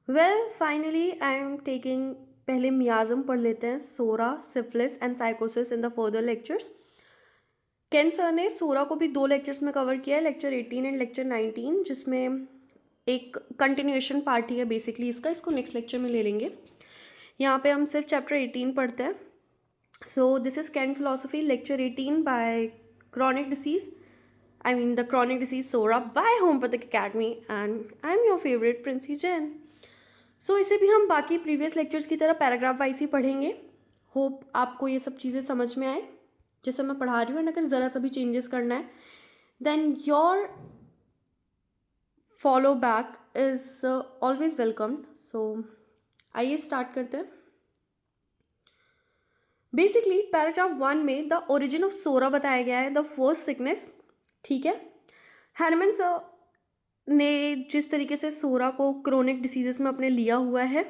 Well finally I am taking, पहले miasm पढ़ लेते हैं, psora, syphilis and sycosis in the further lectures. Kent sir ने psora को भी 2 लेक्चर्स में कवर किया है, लेक्चर 18 एंड लेक्चर 19, जिसमें एक कंटिन्यूएशन पार्ट ही है बेसिकली इसको नेक्स्ट लेक्चर में ले लेंगे। यहाँ पे हम सिर्फ चैप्टर 18 पढ़ते हैं। So this is Kent philosophy lecture 18 by chronic disease, I mean the chronic disease Sora by Homeopathic Academy, and I'm your favorite Princey Jain. सो इसे भी हम बाकी प्रीवियस लेक्चर्स की तरह पैराग्राफ वाइज ही पढ़ेंगे। होप आपको ये सब चीज़ें समझ में आए जैसे मैं पढ़ा रही हूँ, एंड अगर ज़रा सा भी चेंजेस करना है then your follow back is always welcomed. So आइए स्टार्ट करते हैं। बेसिकली पैराग्राफ 1 में द ओरिजिन ऑफ सोरा बताया गया है, द फर्स्ट सिकनेस। ठीक है, हैनमन सर ने जिस तरीके से सोरा को क्रोनिक डिसीजेस में अपने लिया हुआ है,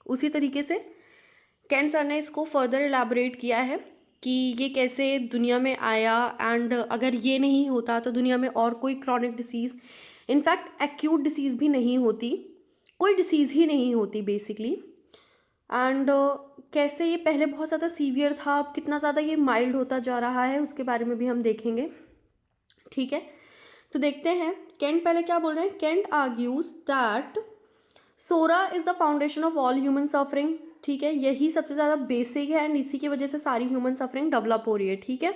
उसी तरीके से कैन सर ने इसको फर्दर एलैबोरेट किया है कि ये कैसे दुनिया में आया, एंड अगर ये नहीं होता तो दुनिया में और कोई chronic disease, in fact acute disease भी नहीं होती, कोई डिसीज़ ही नहीं होती बेसिकली। एंड कैसे ये पहले बहुत ज़्यादा सीवियर था, अब कितना ज़्यादा ये माइल्ड होता जा रहा है, उसके बारे में भी हम देखेंगे। ठीक है, तो देखते हैं केंट पहले क्या बोल रहे हैं। Kent argues that psora is the foundation of all human suffering. ठीक है, यही सबसे ज़्यादा बेसिक है एंड इसी की वजह से सारी ह्यूमन सफरिंग डेवलप हो रही है। ठीक है,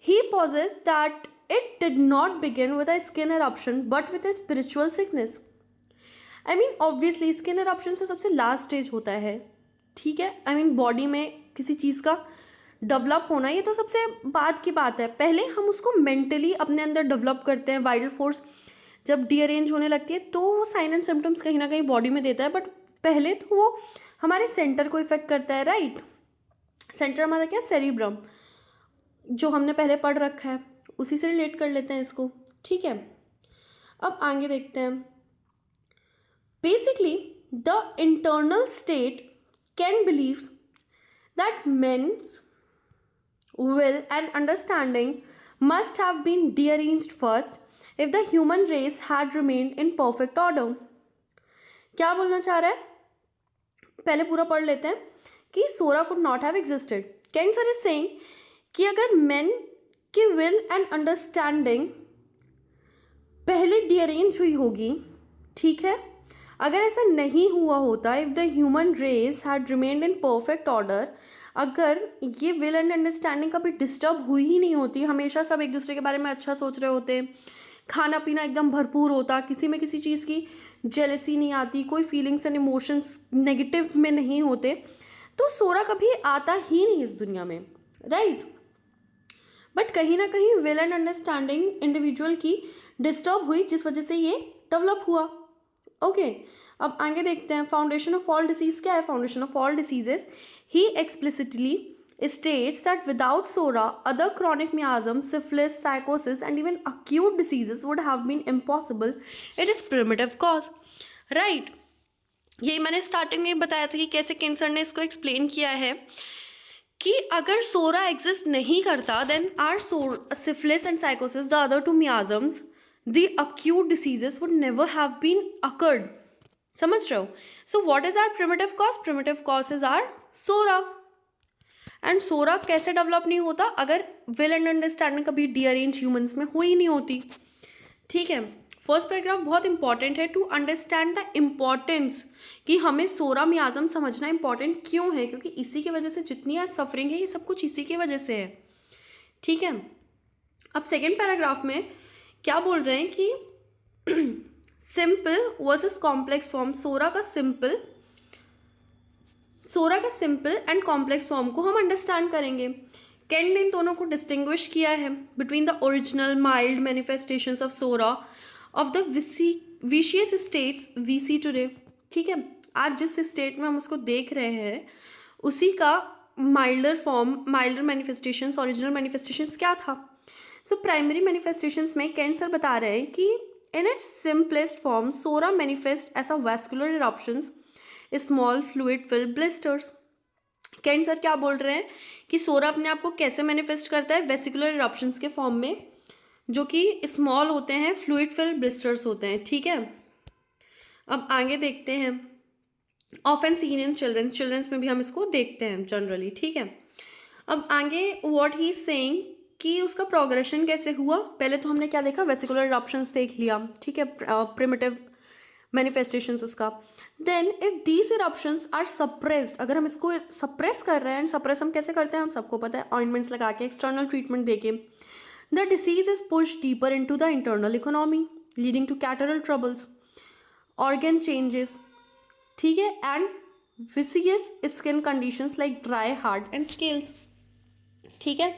he poses that it did not begin with a skin eruption but with a spiritual sickness. I mean obviously skin eruption से सबसे लास्ट स्टेज होता है। ठीक है, आई मीन बॉडी में किसी चीज़ का डेवलप होना ये तो सबसे बाद की बात है। पहले हम उसको मेंटली अपने अंदर डेवलप करते हैं। वाइटल फोर्स जब डीअरेंज होने लगती है तो वो साइन एंड सिम्टम्स कहीं ना कहीं बॉडी में देता है, बट पहले तो वो हमारे सेंटर को इफेक्ट करता है। राइट, सेंटर हमारा क्या, सेरिब्रम, जो हमने पहले पढ़ रखा है, उसी से रिलेट कर लेते हैं इसको। ठीक है, अब आगे देखते हैं। Basically the internal state Kent believes that man's will and understanding must have been dearranged first if the human race had remained in perfect order। क्या बोलना चाह रहा है, पहले पूरा पढ़ लेते हैं कि सोरा could not have existed। Kant sir is saying कि अगर men की will and understanding पहले डिअरेंज हुई होगी, ठीक है, अगर ऐसा नहीं हुआ होता, if the human race had remained in perfect order, अगर ये विल एंड अंडरस्टैंडिंग कभी डिस्टर्ब हुई ही नहीं होती, हमेशा सब एक दूसरे के बारे में अच्छा सोच रहे होते, खाना पीना एकदम भरपूर होता, किसी में किसी चीज़ की जेलसी नहीं आती, कोई फीलिंग्स एंड इमोशंस नेगेटिव में नहीं होते, तो सोरा कभी आता ही नहीं इस दुनिया में। राइट, बट कहीं ना कहीं विल एंड अंडरस्टैंडिंग इंडिविजुअल की डिस्टर्ब हुई, जिस वजह से ये डेवलप हुआ। ओके, अब आगे देखते हैं। फाउंडेशन ऑफ ऑल डिसीज क्या है? Foundation of all diseases, he explicitly states that without SORA, other chronic miasms, syphilis, psychosis, and even acute diseases would have been impossible. It is primitive cause. Right. यही मैंने starting में बताया था कि कैसे cancer ने इसको एक्सप्लेन किया है कि अगर सोरा एग्जिस्ट नहीं करता, then are syphilis and psychosis, the other two miasms, the acute diseases would never have been occurred. समझ रहे हो? So what is our primitive cause? Primitive cause is our SORA. And psora कैसे develop नहीं होता? अगर will and understanding कभी डीअरेंज humans में हुई नहीं होती। ठीक है, फर्स्ट पैराग्राफ बहुत इंपॉर्टेंट है टू अंडरस्टैंड द इम्पॉर्टेंस कि हमें सोरा मियाज़म समझना इंपॉर्टेंट क्यों है, क्योंकि इसी की वजह से जितनी आज सफरिंग है ये सब कुछ इसी की वजह से है। ठीक है, अब सेकेंड पैराग्राफ में क्या बोल रहे हैं कि सिंपल वर्सेस कॉम्प्लेक्स फॉर्म, सोरा का सिंपल एंड कॉम्प्लेक्स फॉर्म को हम अंडरस्टैंड करेंगे। केंट ने इन दोनों को डिस्टिंग्विश किया है between the original mild manifestations of psora of the vicious states we see today. ठीक है, आज जिस स्टेट में हम उसको देख रहे हैं उसी का milder form, milder manifestations, original manifestations क्या था? सो प्राइमरी मैनिफेस्टेशंस में केंट सर बता रहे हैं कि in its simplest form psora manifest as a vascular eruptions, small fluid filled blisters. Kent sir क्या बोल रहे हैं कि सोरा अपने आप को कैसे मैनिफेस्ट करता है? वेसिकुलर इरप्शंस के फॉर्म में, जो कि स्मॉल होते हैं, फ्लूइड फिल्ड ब्लिस्टर्स होते हैं। ठीक है, अब आगे देखते हैं। ऑफन सीन इन चिल्ड्रंस में भी हम इसको देखते हैं जनरली, ठीक है। अब आगे व्हाट ही सेइंग कि उसका प्रोग्रेशन कैसे हुआ। पहले तो हमने क्या देखा, वेसिकुलर इरप्शंस देख लिया, ठीक है, प्रिमिटिव मैनिफेस्टेशंस उसका। Then if these eruptions are suppressed, अगर हम इसको सप्रेस कर रहे हैं, एंड सप्रेस हम कैसे करते हैं हम सबको पता है, ऑइंटमेंट्स लगा के, एक्सटर्नल ट्रीटमेंट देके, the disease is push deeper into the internal economy leading to catarrhal troubles, organ changes, ठीक है, and vicious skin conditions like dry, hard and scales, ठीक है।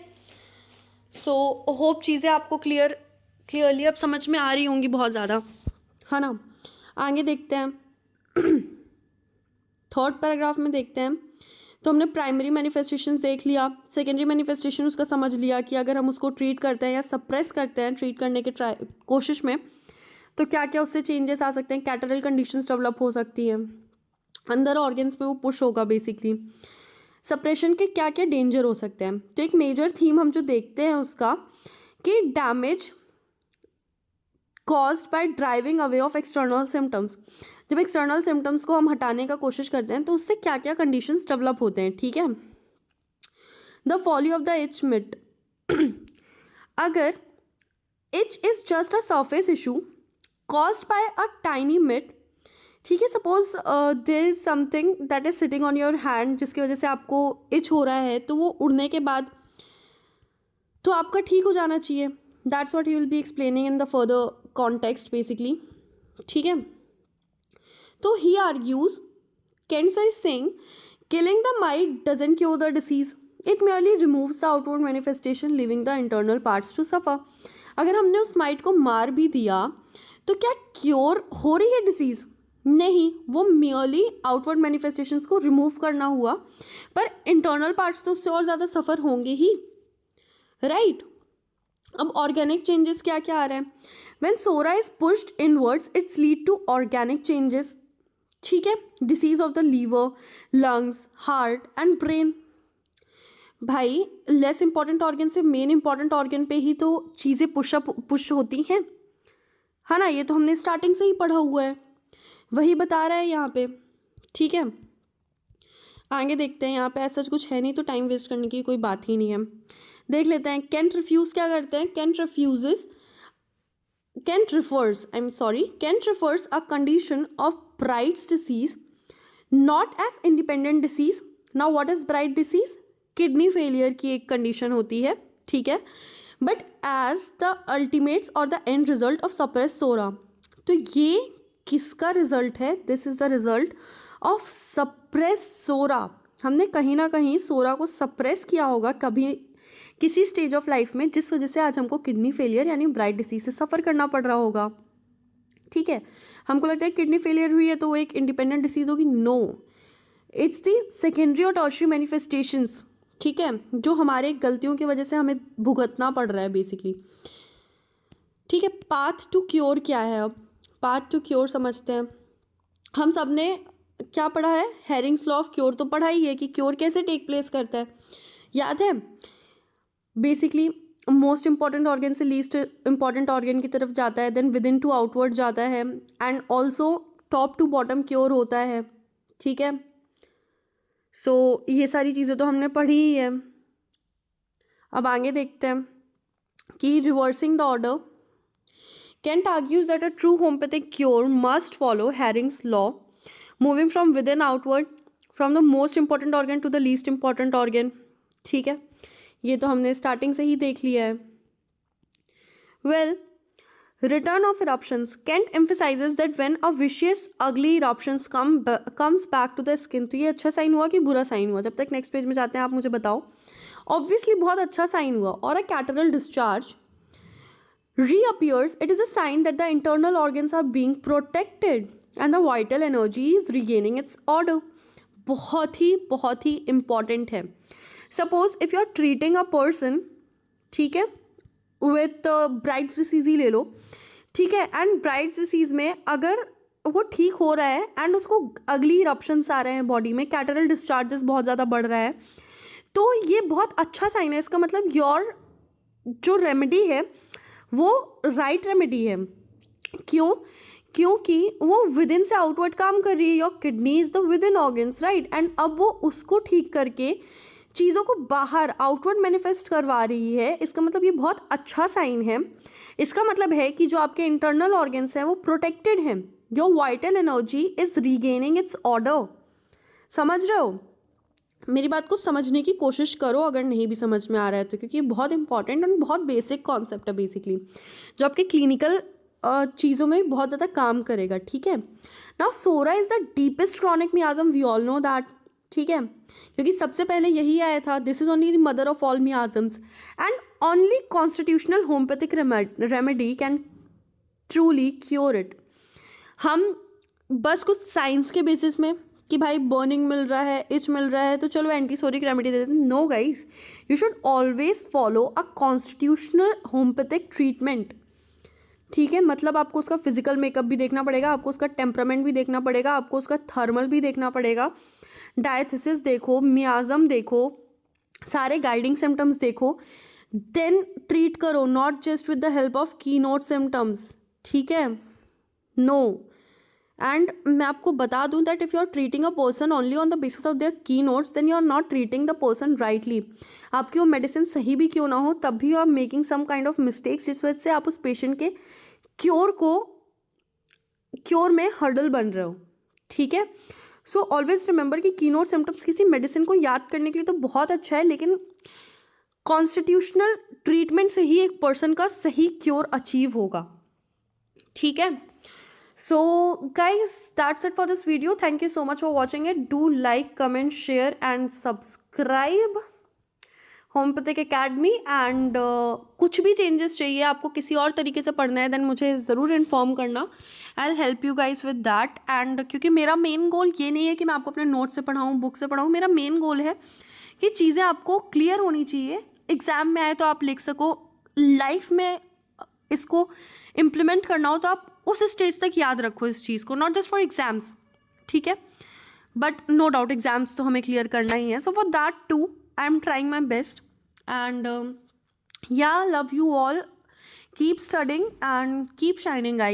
सो होप चीज़ें आपको क्लियरली अब समझ में आ रही होंगी बहुत ज़्यादा, है ना। आगे देखते हैं, थर्ड पैराग्राफ में देखते हैं। तो हमने प्राइमरी मैनिफेस्टेशंस देख लिया, सेकेंडरी मैनिफेस्टेशन उसका समझ लिया कि अगर हम उसको ट्रीट करते हैं या सप्रेस करते हैं ट्रीट करने के कोशिश में, तो क्या क्या उससे चेंजेस आ सकते हैं, कैटरल कंडीशंस डेवलप हो सकती हैं, अंदर ऑर्गन्स में वो पुश होगा बेसिकली। सप्रेशन के क्या क्या डेंजर हो सकते हैं, तो एक मेजर थीम हम जो देखते हैं उसका कि damage caused by driving away of external symptoms. जब एक्सटर्नल सिम्टम्स को हम हटाने का कोशिश करते हैं तो उससे क्या क्या कंडीशंस डेवलप होते हैं, ठीक है। The folly of the itch mite, अगर itch is just a surface issue caused by a tiny mite, ठीक है, suppose there is something that is sitting on your hand जिसकी वजह से आपको इच हो रहा है, तो वो उड़ने के बाद तो आपका ठीक हो जाना चाहिए। That's what he will be explaining in the further context basically, ठीक है। तो he argues, cancer is saying killing the mite doesn't cure the disease, it merely removes the outward manifestation living the internal parts to suffer. अगर हमने उस might को मार भी दिया तो क्या क्योर हो रही है डिसीज? नहीं, वो merely आउटवर्ड मैनिफेस्टेशंस को रिमूव करना हुआ, पर इंटरनल पार्ट्स तो उससे और ज़्यादा सफ़र होंगे ही, राइट। अब ऑर्गेनिक चेंजेस क्या क्या आ रहे हैं, when psora is pushed inwards it's lead to organic changes, ठीक है, disease of the liver, lungs, heart and brain. भाई लेस इंपॉर्टेंट ऑर्गन से मेन इंपॉर्टेंट ऑर्गन पे ही तो चीज़ें पुश होती हैं, है ना। ये तो हमने स्टार्टिंग से ही पढ़ा हुआ है, वही बता रहा है यहाँ पे, ठीक है। आगे देखते हैं, यहाँ पे ऐसा कुछ है नहीं तो टाइम वेस्ट करने की कोई बात ही नहीं है। देख लेते हैं, कैंट रिफ्यूज क्या करते हैं, cantt refers a condition of Bright's disease not as independent disease. Now what is Bright disease? Kidney failure की एक कंडीशन होती है, ठीक है, but as the ultimates or the end result of suppress psora. तो ये किसका रिजल्ट है? This is the result of suppress psora. हमने कहीं ना कहीं सोरा को सप्रेस किया होगा कभी किसी स्टेज ऑफ लाइफ में, जिस वजह से आज हमको किडनी फेलियर यानी ब्राइट डिसीज से सफ़र करना पड़ रहा होगा, ठीक है। हमको लगता है किडनी फेलियर हुई है तो वो एक इंडिपेंडेंट डिसीज होगी, नो, इट्स दी सेकेंडरी और टर्शियरी मैनिफेस्टेशंस, ठीक है, जो हमारे गलतियों की वजह से हमें भुगतना पड़ रहा है बेसिकली, ठीक है। पाथ टू क्योर क्या है, अब पाथ टू क्योर समझते हैं। हम सब ने क्या पढ़ा है, हेरिंग्स लॉ ऑफ क्योर तो पढ़ा ही है कि क्योर कैसे टेक प्लेस करता है, याद है। बेसिकली मोस्ट इंपॉर्टेंट ऑर्गन से लीस्ट इंपॉर्टेंट ऑर्गन की तरफ जाता है, then within to outward जाता है, and also top to bottom cure होता है, ठीक है। सो ये सारी चीज़ें तो हमने पढ़ी ही है। अब आगे देखते हैं कि reversing the order, Kent argues that a true homeopathic cure must follow Hering's law, moving from within outward, from the most important organ to the least important organ, ठीक है, ये तो हमने स्टार्टिंग से ही देख लिया है। Well, return of eruptions. Kent emphasizes that when a vicious, ugly eruptions comes back to the skin, तो ये अच्छा साइन हुआ कि बुरा साइन हुआ? जब तक नेक्स्ट पेज में जाते हैं आप मुझे बताओ। ऑब्वियसली बहुत अच्छा साइन हुआ, और a catarrhal discharge reappears, it is a sign that the internal organs are being protected and the vital energy is regaining its order. बहुत ही important है। Suppose if you are treating a person, ठीक है, with Bright's disease ही ले लो, ठीक है, and Bright's disease में अगर वो ठीक हो रहा है एंड उसको अगली इरप्शंस आ रहे हैं बॉडी में, कैटरल डिस्चार्जेस बहुत ज़्यादा बढ़ रहा है, तो ये बहुत अच्छा साइन है। इसका मतलब योर जो रेमेडी है वो राइट रेमेडी है। क्यों? क्योंकि वो विद इन से आउटवर्ड काम कर रही है. Your kidney is the with in organs, right. And अब वो उसको ठीक करके चीज़ों को बाहर आउटवर्ड मैनिफेस्ट करवा रही है. इसका मतलब ये बहुत अच्छा साइन है. इसका मतलब है कि जो आपके इंटरनल ऑर्गन्स हैं वो प्रोटेक्टेड हैं. Your vital energy is regaining it's order. समझ रहे हो? मेरी बात को समझने की कोशिश करो अगर नहीं भी समझ में आ रहा है तो, क्योंकि ये बहुत इंपॉर्टेंट और बहुत बेसिक कॉन्सेप्ट है बेसिकली, जो आपके क्लिनिकल चीज़ों में बहुत ज़्यादा काम करेगा. ठीक है. Now psora is the deepest chronic miasm, we all know that. ठीक है, क्योंकि सबसे पहले यही आया था. This is only the mother of all miasms and only constitutional homeopathic remedy can truly cure it. हम बस कुछ साइंस के बेसिस में कि भाई बर्निंग मिल रहा है, इच मिल रहा है, तो चलो एंटीसोरिक रेमेडी दे देते हैं. No guys, you should always follow a constitutional homeopathic treatment. ठीक है, मतलब आपको उसका फिजिकल मेकअप भी देखना पड़ेगा, आपको उसका टेम्परामेंट भी देखना पड़ेगा, आपको उसका थर्मल भी देखना पड़ेगा, डायथिसिस देखो, मियाज्म देखो, सारे गाइडिंग सिम्टम्स देखो, देन ट्रीट करो. Not just with the help of key note symptoms. ठीक है. नो. एंड मैं आपको बता दूं that if you are treating a person only on the basis of their key notes, then you are not treating the person rightly. आपकी वो medicine सही भी क्यों ना हो, तब भी you are making some kind of mistakes, जिस वजह से आप उस पेशेंट के क्योर में हर्डल बन रहे हो. ठीक है. सो ऑलवेज रिमेंबर कि की नोट सिम्टम्स किसी मेडिसिन को याद करने के लिए तो बहुत अच्छा है, लेकिन कॉन्स्टिट्यूशनल ट्रीटमेंट से ही एक पर्सन का सही क्योर अचीव होगा. ठीक है. So guys, that's it for this video. Thank you so much for watching it. Do like, comment, share and subscribe homeopathic academy. And कुछ भी चेंजेस चाहिए आपको, किसी और तरीके से पढ़ना है, देन मुझे ज़रूर इन्फॉर्म करना. I will help you guys with that. And क्योंकि मेरा मेन गोल ये नहीं है कि मैं आपको अपने नोट से पढ़ाऊँ, बुक से पढ़ाऊँ. मेरा मेन गोल है कि चीज़ें आपको क्लियर होनी चाहिए, एग्ज़ाम में आए तो आप लिख सको, लाइफ में इसको इम्प्लीमेंट करना हो तो आप उस स्टेज तक याद रखो इस चीज़ को, नॉट जस्ट फॉर एग्जाम्स. ठीक है. बट नो डाउट एग्जाम्स तो हमें क्लियर करना ही है. So for that too I am trying my best. And yeah, love you all. Keep studying and keep shining guys.